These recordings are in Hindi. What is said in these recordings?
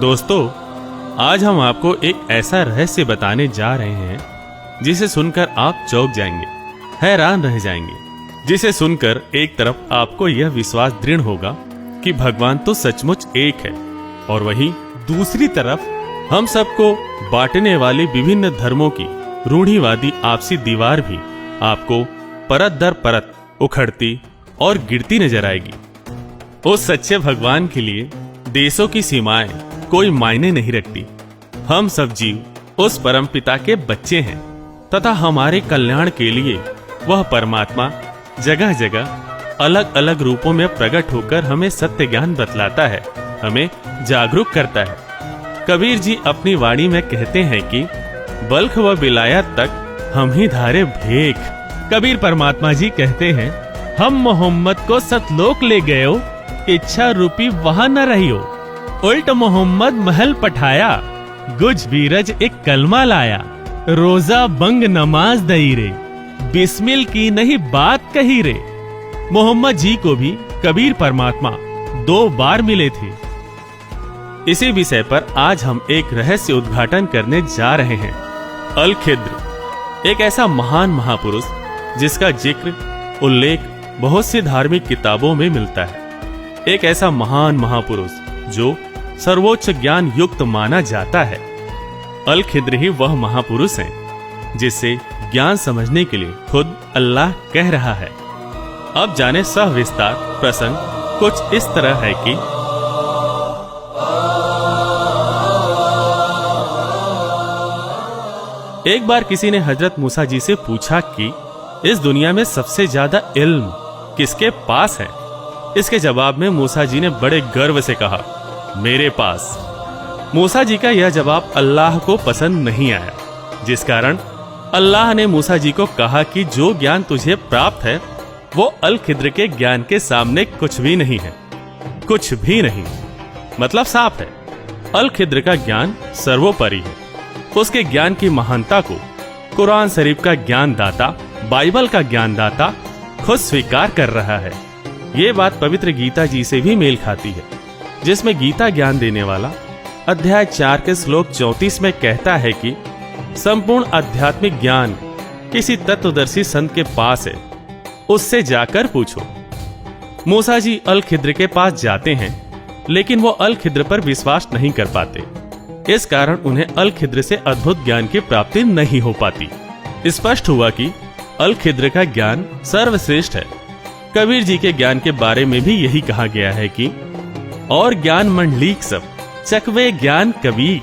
दोस्तों, आज हम आपको एक ऐसा रहस्य बताने जा रहे हैं जिसे सुनकर आप चौंक जाएंगे, हैरान रह जाएंगे। जिसे सुनकर एक तरफ आपको यह विश्वास दृढ़ होगा कि भगवान तो सचमुच एक है, और वहीं दूसरी तरफ हम सबको बांटने वाली विभिन्न धर्मों की रूढ़िवादी आपसी दीवार भी आपको परत दर परत उखड़ती और गिरती नजर आएगी। उस सच्चे भगवान के लिए देशों की सीमाएं कोई मायने नहीं रखती। हम सब जीव उस परमपिता के बच्चे हैं तथा हमारे कल्याण के लिए वह परमात्मा जगह जगह अलग अलग रूपों में प्रकट होकर हमें सत्य ज्ञान बतलाता है, हमें जागरूक करता है। कबीर जी अपनी वाणी में कहते हैं कि बल्ख व विलायत तक हम ही धारे भेख। कबीर परमात्मा जी कहते हैं, हम मोहम्मद को सतलोक ले गए हो, इच्छा रूपी वहां न रहियो। उल्ट मोहम्मद महल पठाया, गुज बीरज एक कलमा लाया। रोजा बंग नमाज दई रे, बिस्मिल की नहीं बात कही रे। मोहम्मद जी को भी कबीर परमात्मा 2 बार मिले थे। इसी विषय पर आज हम एक रहस्य उद्घाटन करने जा रहे हैं। अल खिद्र एक ऐसा महान महापुरुष जिसका जिक्र उल्लेख बहुत सी धार्मिक किताबों में मिलता है। एक ऐसा महान महापुरुष जो सर्वोच्च ज्ञान युक्त माना जाता है। अल खिद्र ही वह महापुरुष है जिससे ज्ञान समझने के लिए खुद अल्लाह कह रहा है। अब जाने सविस्तार प्रसंग कुछ इस तरह है कि एक बार किसी ने हजरत मूसा जी से पूछा कि इस दुनिया में सबसे ज्यादा इल्म किसके पास है। इसके जवाब में मूसा जी ने बड़े गर्व से कहा, मेरे पास। मूसा जी का यह जवाब अल्लाह को पसंद नहीं आया, जिस कारण अल्लाह ने मूसा जी को कहा कि जो ज्ञान तुझे प्राप्त है वो अल खिद्र के ज्ञान के सामने कुछ भी नहीं है। कुछ भी नहीं मतलब साफ है, अल खिद्र का ज्ञान सर्वोपरि है। उसके ज्ञान की महानता को कुरान शरीफ का ज्ञान दाता, बाइबल का ज्ञान दाता खुद स्वीकार कर रहा है। ये बात पवित्र गीता जी से भी मेल खाती है, जिसमें गीता ज्ञान देने वाला अध्याय 4 के श्लोक 34 में कहता है कि संपूर्ण आध्यात्मिक ज्ञान किसी तत्वदर्शी संत के पास है, उससे जाकर पूछो। मूसा जी अल खिद्र के पास जाते हैं, लेकिन वो अल खिद्र पर विश्वास नहीं कर पाते। इस कारण उन्हें अल खिद्र से अद्भुत ज्ञान की प्राप्ति नहीं हो पाती। स्पष्ट हुआ कि अल खिद्र का ज्ञान सर्वश्रेष्ठ है। कबीर जी के ज्ञान के बारे में भी यही कहा गया है कि और ज्ञान मंडलीक सब चकवे ज्ञान कबीर।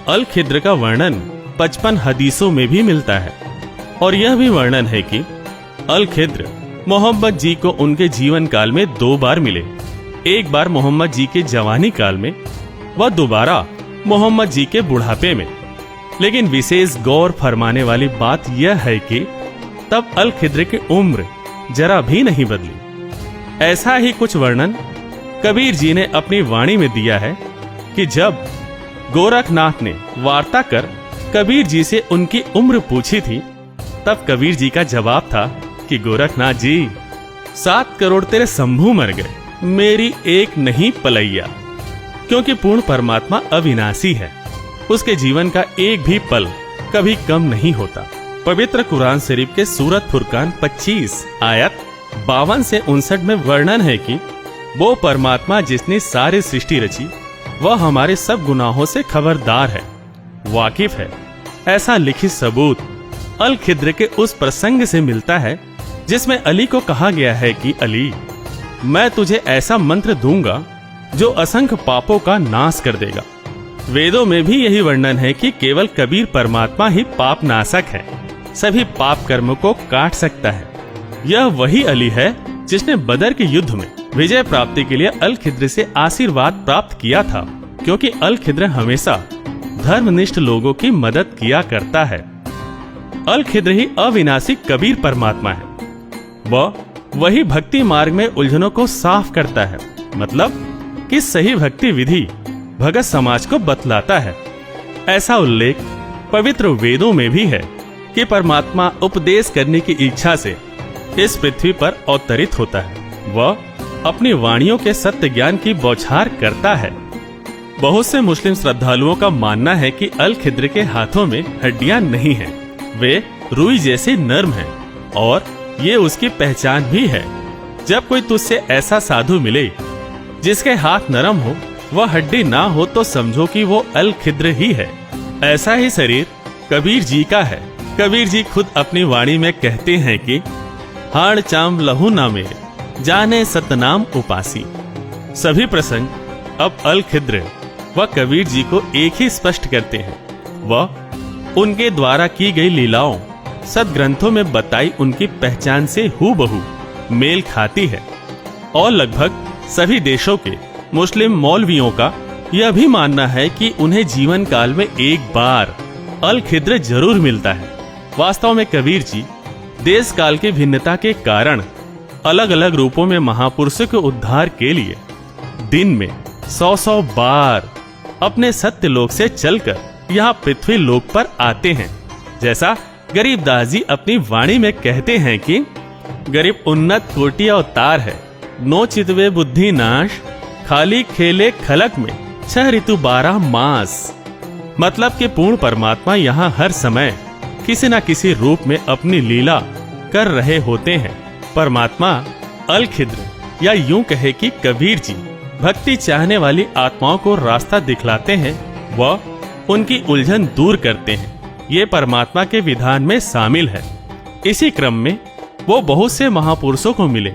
अल खिद्र का वर्णन 55 हदीसों में भी मिलता है, और यह भी वर्णन है कि अल खिद्र मोहम्मद जी को उनके जीवन काल में 2 बार मिले। एक बार मोहम्मद जी के जवानी काल में व दोबारा मोहम्मद जी के बुढ़ापे में। लेकिन विशेष गौर फरमाने वाली बात यह है कि तब अल खिद्र की उम्र जरा भी नहीं बदली। ऐसा ही कुछ वर्णन कबीर जी ने अपनी वाणी में दिया है कि जब गोरखनाथ ने वार्ता कर कबीर जी से उनकी उम्र पूछी थी, तब कबीर जी का जवाब था कि गोरखनाथ जी, 7 करोड़ तेरे शंभू मर गए, मेरी एक नहीं पलैया। क्योंकि पूर्ण परमात्मा अविनाशी है, उसके जीवन का एक भी पल कभी कम नहीं होता। पवित्र कुरान शरीफ के सूरत फुरकान 25 आयत 52 से 59 में वर्णन है कि वो परमात्मा जिसने सारी सृष्टि रची, वह हमारे सब गुनाहों से खबरदार है, वाकिफ है। ऐसा लिखित सबूत अल खिद्र के उस प्रसंग से मिलता है जिसमें अली को कहा गया है कि अली, मैं तुझे ऐसा मंत्र दूंगा जो असंख्य पापों का नाश कर देगा। वेदों में भी यही वर्णन है कि केवल कबीर परमात्मा ही पाप नाशक है, सभी पाप कर्मों को काट सकता है। यह वही अली है जिसने बदर के युद्ध में विजय प्राप्ति के लिए अल खिद्र से आशीर्वाद प्राप्त किया था, क्योंकि अल खिद्र हमेशा धर्मनिष्ठ लोगों की मदद किया करता है। अल खिद्र ही अविनाशी कबीर परमात्मा है। वह वही भक्ति मार्ग में उलझनों को साफ करता है, मतलब कि सही भक्ति विधि भगत समाज को बतलाता है। ऐसा उल्लेख पवित्र वेदों में भी है कि परमात्मा उपदेश करने की इच्छा से इस पृथ्वी पर अवतरित होता है। वह अपनी वाणियों के सत्य ज्ञान की बौछार करता है। बहुत से मुस्लिम श्रद्धालुओं का मानना है कि अल खिद्र के हाथों में हड्डियां नहीं हैं। वे रुई जैसे नर्म हैं और ये उसकी पहचान भी है। जब कोई तुझसे ऐसा साधु मिले जिसके हाथ नरम हो, वह हड्डी ना हो, तो समझो कि वो अल खिद्र ही है। ऐसा ही शरीर कबीर जी का है। कबीर जी खुद अपनी वाणी में कहते हैं कि हाड़ चाम लहू ना मेरे, जाने सतनाम उपासी। सभी प्रसंग अब अल खिद्र व कबीर जी को एक ही स्पष्ट करते हैं। वह उनके द्वारा की गई लीलाओं सदग्रंथों में बताई उनकी पहचान से हूबहू मेल खाती है। और लगभग सभी देशों के मुस्लिम मौलवियों का यह भी मानना है कि उन्हें जीवन काल में एक बार अल खिद्र जरूर मिलता है। वास्तव में कबीर जी देश काल की भिन्नता के कारण अलग अलग रूपों में महापुरुषों के उद्धार के लिए दिन में 100 बार अपने सत्य लोक से चलकर यहाँ पृथ्वी लोक पर आते हैं। जैसा गरीबदास जी अपनी वाणी में कहते हैं कि गरीब उन्नत कोटि अवतार है, नो चितवे बुद्धि नाश, खाली खेले खलक में 6 ऋतु 12 मास। मतलब कि पूर्ण परमात्मा यहाँ हर समय किसी न किसी रूप में अपनी लीला कर रहे होते हैं। परमात्मा अल खिद्र या यूं कहे कि कबीर जी भक्ति चाहने वाली आत्माओं को रास्ता दिखलाते हैं व उनकी उलझन दूर करते हैं। ये परमात्मा के विधान में शामिल है। इसी क्रम में वो बहुत से महापुरुषों को मिले,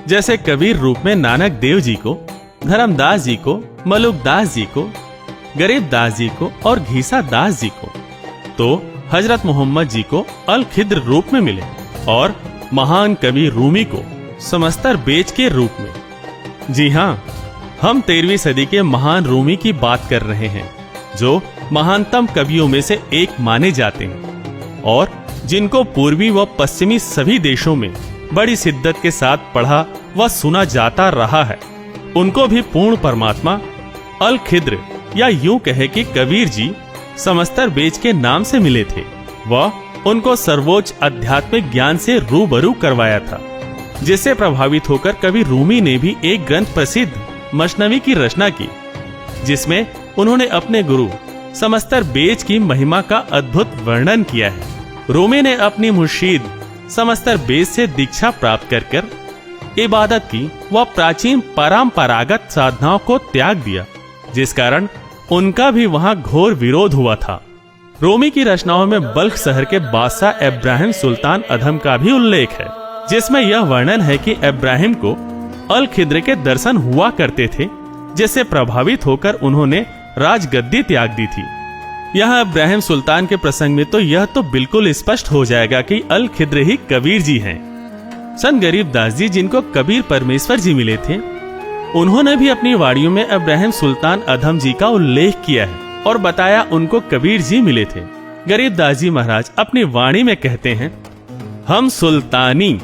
जैसे कबीर रूप में नानक देव जी को, धर्मदास जी को, मलुकदास जी को, गरीबदास जी को और घीसा दास जी को। तो हजरत मोहम्मद जी को अल खिद्र रूप में मिले और महान कवि रूमी को समस्तर बेच के रूप में। जी हाँ, हम 13वीं सदी के महान रूमी की बात कर रहे हैं, जो महानतम कवियों में से एक माने जाते हैं और जिनको पूर्वी व पश्चिमी सभी देशों में बड़ी शिद्दत के साथ पढ़ा व सुना जाता रहा है। उनको भी पूर्ण परमात्मा अल खिद्र या यूं कहे कि कबीर जी समस्तर बेच के नाम से मिले थे। वह उनको सर्वोच्च आध्यात्मिक ज्ञान से रूबरू करवाया था, जिससे प्रभावित होकर कवि रूमी ने भी एक ग्रंथ प्रसिद्ध मसनवी की रचना की, जिसमें उन्होंने अपने गुरु समस्तर बेच की महिमा का अद्भुत वर्णन किया है। रूमी ने अपनी मुर्शीद समस्तर बेच से दीक्षा प्राप्त कर इबादत की व प्राचीन परंपरागत साधनाओं को त्याग दिया, जिस कारण उनका भी वहां घोर विरोध हुआ था। रूमी की रचनाओं में बल्ख शहर के बादशाह इब्राहिम सुल्तान अधम का भी उल्लेख है, जिसमें यह वर्णन है कि इब्राहिम को अल खिद्र के दर्शन हुआ करते थे, जिससे प्रभावित होकर उन्होंने राजगद्दी त्याग दी थी। यहाँ इब्राहिम सुल्तान के प्रसंग में तो यह तो बिल्कुल स्पष्ट हो जाएगा कि अल खिद्र ही कबीर जी हैं। संत गरीबदास जी, जिनको कबीर परमेश्वर जी मिले थे, उन्होंने भी अपनी वाणियों में इब्राहिम सुल्तान अधम जी का उल्लेख किया है और बताया उनको कबीर जी मिले थे। गरीबदास जी महाराज अपनी वाणी में कहते हैं, हम सुल्तानी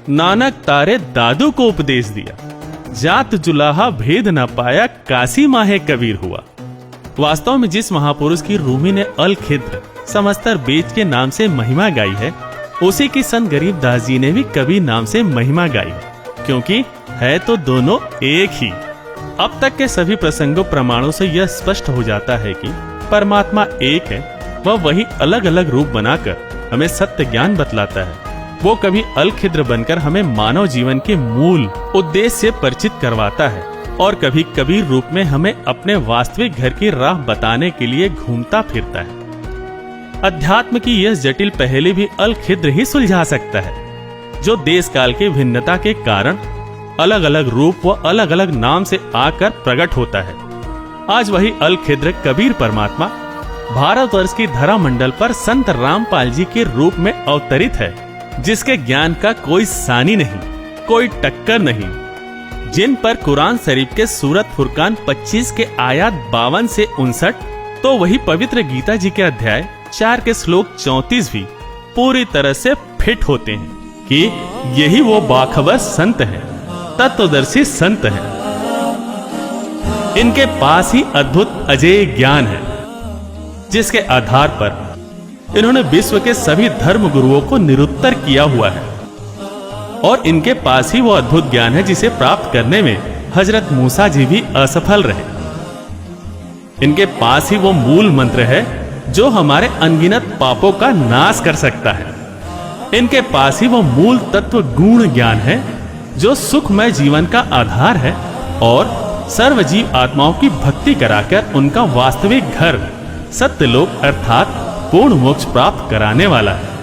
नानक तारे दादू को उपदेश दिया, जात जुलाहा भेद न पाया, काशी माहे कबीर हुआ। वास्तव में जिस महापुरुष की रूमी ने अल खिद्र समस्तर बेच के नाम से महिमा गाई है, उसी की संत गरीबदास जी ने भी कबीर नाम से महिमा गाई है, क्योंकि है तो दोनों एक ही। अब तक के सभी प्रसंगों प्रमाणों से यह स्पष्ट हो जाता है कि परमात्मा एक है, वह वही अलग अलग रूप बनाकर हमें सत्य ज्ञान बतलाता है। वो कभी अल खिद्र बनकर हमें मानव जीवन के मूल उद्देश्य से परिचित करवाता है और कभी कबीर रूप में हमें अपने वास्तविक घर की राह बताने के लिए घूमता फिरता है। अध्यात्म की यह जटिल पहेली भी अल खिद्र ही सुलझा सकता है, जो देश काल की भिन्नता के कारण अलग अलग रूप व अलग अलग नाम से आकर प्रकट होता है। आज वही अल खिद्र कबीर परमात्मा भारतवर्ष की धरा मंडल पर संत रामपाल जी के रूप में अवतरित है, जिसके ज्ञान का कोई सानी नहीं, कोई टक्कर नहीं, जिन पर कुरान शरीफ के सूरत फुरकान 25 के आयत 52 से 59, तो वही पवित्र गीता जी के अध्याय 4 के श्लोक 34 भी पूरी तरह से फिट होते हैं कि यही वो बाखबर संत हैं, तत्वदर्शी संत हैं। इनके पास ही अद्भुत अजेय ज्ञान है, जिसके आधार पर इन्होंने विश्व के सभी धर्म गुरुओं को निरुत्तर किया हुआ है, और इनके पास ही वो अद्भुत ज्ञान है जिसे प्राप्त करने में हजरत मूसा जी भी असफल रहे। इनके पास ही वो मूल मंत्र है जो हमारे अनगिनत पापों का नाश कर सकता है। इनके पास ही वो मूल तत्व गुण ज्ञान है जो सुखमय जीवन का आधार है और सर्वजीव आत्माओं की भक्ति कराकर उनका वास्तविक घर सत्यलोक अर्थात पूर्ण मोक्ष प्राप्त कराने वाला है।